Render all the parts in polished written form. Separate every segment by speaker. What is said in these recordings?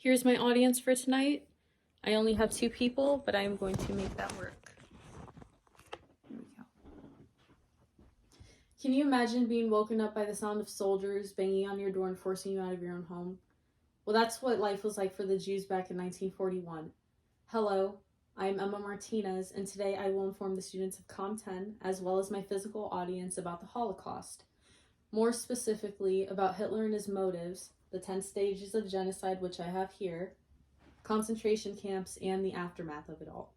Speaker 1: Here's my audience for tonight. I only have 2 people, but I am going to make that work. Here we go. Can you imagine being woken up by the sound of soldiers banging on your door and forcing you out of your own home? Well, that's what life was like for the Jews back in 1941. Hello, I'm Emma Martinez, and today I will inform the students of COMM 10, as well as my physical audience, about the Holocaust. More specifically, about Hitler and his motives, the 10 stages of genocide, which I have here, concentration camps, and the aftermath of it all.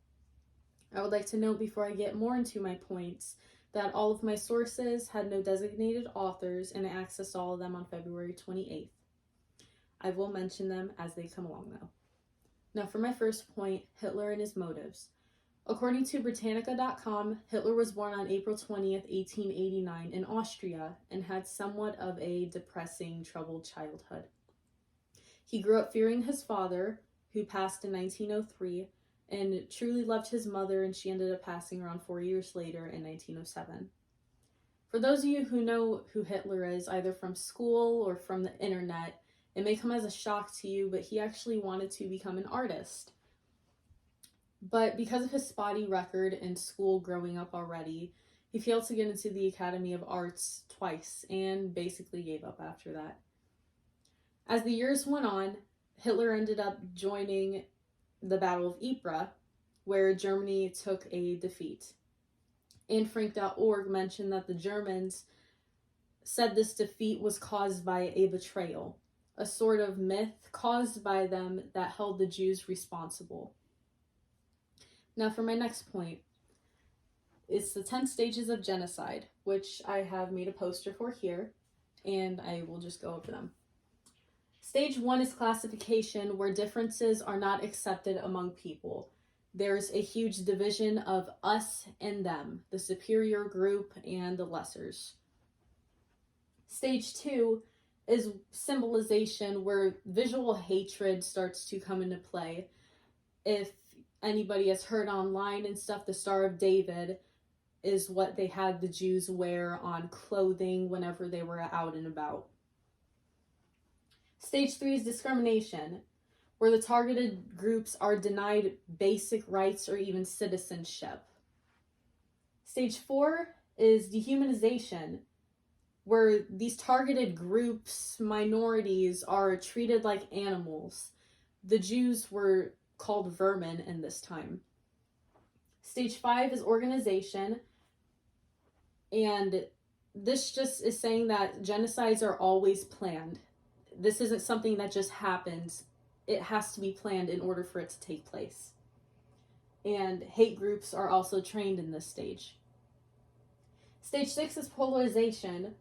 Speaker 1: I would like to note before I get more into my points that all of my sources had no designated authors, and I accessed all of them on February 28th. I will mention them as they come along though. Now for my first point, Hitler and his motives. According to Britannica.com, Hitler was born on April 20th, 1889 in Austria and had somewhat of a depressing, troubled childhood. He grew up fearing his father, who passed in 1903, and truly loved his mother, and she ended up passing around 4 years later in 1907. For those of you who know who Hitler is, either from school or from the internet, it may come as a shock to you, but he actually wanted to become an artist. But because of his spotty record in school growing up already, he failed to get into the Academy of Arts twice and basically gave up after that. As the years went on, Hitler ended up joining the Battle of Ypres, where Germany took a defeat. AnneFrank.org mentioned that the Germans said this defeat was caused by a betrayal, a sort of myth caused by them that held the Jews responsible. Now for my next point, it's the 10 stages of genocide, which I have made a poster for here, and I will just go over them. Stage 1 is classification, where differences are not accepted among people. There's a huge division of us and them, the superior group and the lessers. Stage 2 is symbolization, where visual hatred starts to come into play. If anybody has heard online and stuff, the Star of David is what they had the Jews wear on clothing whenever they were out and about. Stage 3 is discrimination, where the targeted groups are denied basic rights or even citizenship. Stage 4 is dehumanization, where these targeted groups, minorities, are treated like animals. The Jews were called vermin in this time. Stage 5 is organization, and this just is saying that genocides are always planned. This isn't something that just happens. It has to be planned in order for it to take place. And hate groups are also trained in this stage. Stage 6 is polarization,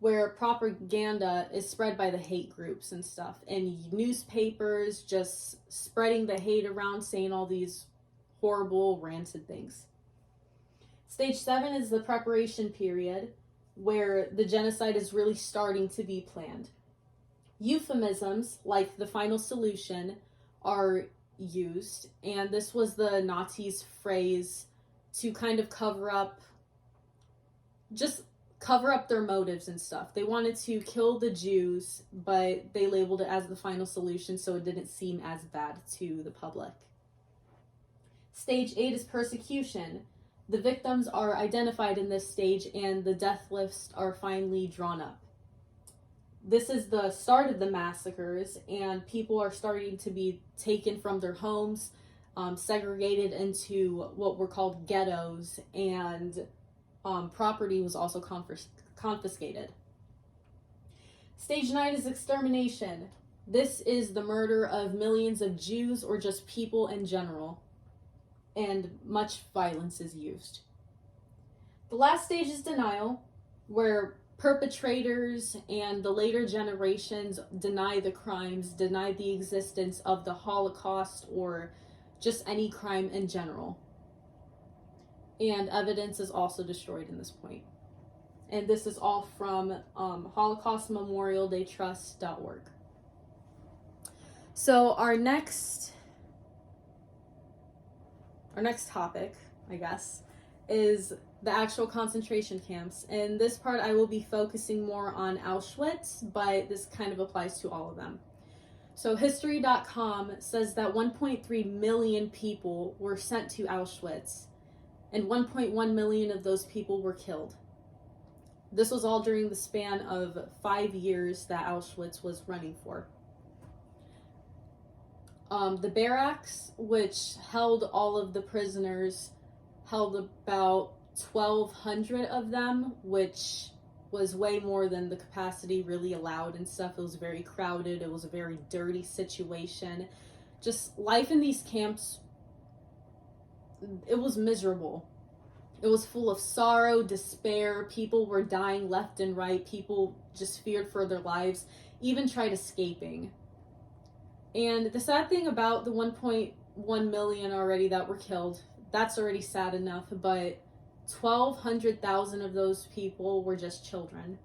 Speaker 1: where propaganda is spread by the hate groups and stuff, and newspapers just spreading the hate around, saying all these horrible, rancid things. Stage 7 is the preparation period, where the genocide is really starting to be planned. Euphemisms, like the final solution, are used, and this was the Nazis' phrase to kind of cover up their motives and stuff. They wanted to kill the Jews, but they labeled it as the final solution so it didn't seem as bad to the public. Stage 8 is persecution. The victims are identified in this stage, and the death lists are finally drawn up. This is the start of the massacres, and people are starting to be taken from their homes, segregated into what were called ghettos, and property was also confiscated. Stage 9 is extermination. This is the murder of millions of Jews or just people in general, and much violence is used. The last stage is denial, where perpetrators and the later generations deny the crimes, deny the existence of the Holocaust or just any crime in general. And evidence is also destroyed in this point. And this is all from HolocaustMemorialDayTrust.org. So our next topic, I guess, is the actual concentration camps. In this part, I will be focusing more on Auschwitz, but this kind of applies to all of them. So history.com says that 1.3 million people were sent to Auschwitz, and 1.1 million of those people were killed. This was all during the span of 5 years that Auschwitz was running for. The barracks, which held all of the prisoners, held about 1,200 of them, which was way more than the capacity really allowed and stuff. It was very crowded. It was a very dirty situation. Just life in these camps, it was miserable. It was full of sorrow, despair. People were dying left and right. People just feared for their lives, even tried escaping. And the sad thing about the 1.1 million already that were killed, that's already sad enough, but 1,200,000 of those people were just children.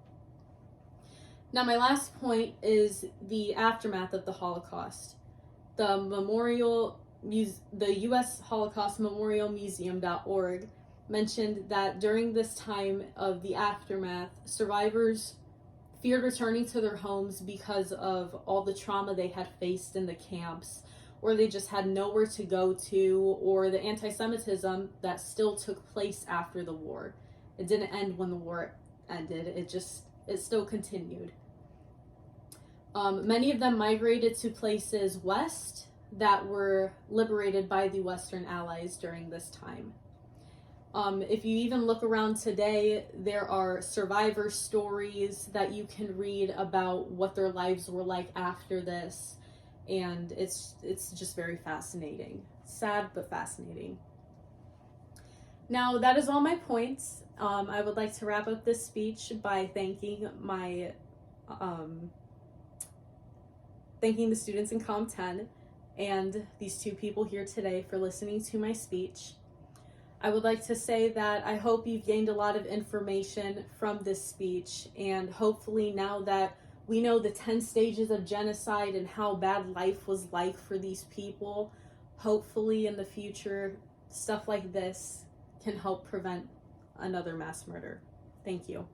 Speaker 1: Now, my last point is the aftermath of the Holocaust. The U.S. Holocaust Memorial Museum.org mentioned that during this time of the aftermath, survivors feared returning to their homes because of all the trauma they had faced in the camps, or they just had nowhere to go to, or the anti-Semitism that still took place after the war. It didn't end when the war ended. It still continued. Many of them migrated to places west that were liberated by the Western Allies during this time. If you even look around today, there are survivor stories that you can read about what their lives were like after this, and it's just very fascinating. Sad, but fascinating. Now, that is all my points. I would like to wrap up this speech by thanking the students in COMM 10 and these two people here today for listening to my speech. I would like to say that I hope you've gained a lot of information from this speech, and hopefully now that we know the 10 stages of genocide and how bad life was like for these people, hopefully in the future, stuff like this can help prevent another mass murder. Thank you.